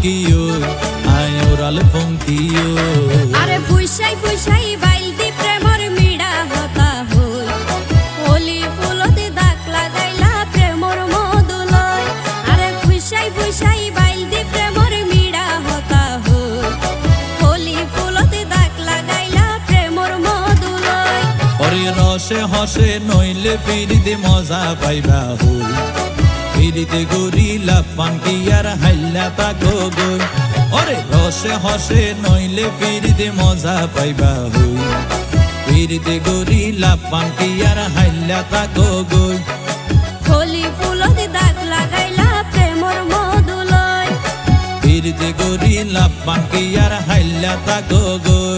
কিও আয় ওরাল ফঙ্কিও আরে ফুইসাই ফুইসাই বাইলতি প্রেমর মিড়া হতা হই হোলি ফুলতে দাগ লাগাইলা প্রেমর মধুলয় আরে ফুইসাই ফুইসাই বাইলতি প্রেমর মিড়া হতা হই হোলি ফুলতে দাগ লাগাইলা প্রেমর মধুলয় ওরে রসে হসে নইলে ফিরিতে মজা পাইবা হই ফিরিতে গরিলা পাঙ্কি আর হাইলা তাকো গই ওরে রসে হসে নইলে ফিরিতে মজা পাইবা হই ফিরিতে গরিলা পাঙ্কি আর হাইলা তাকো গই হোলি ফুলতে দাগ লাগাইলা প্রেমর মধুলয় ফিরিতে গরিলা পাঙ্কি আর হাইলা তাকো গই।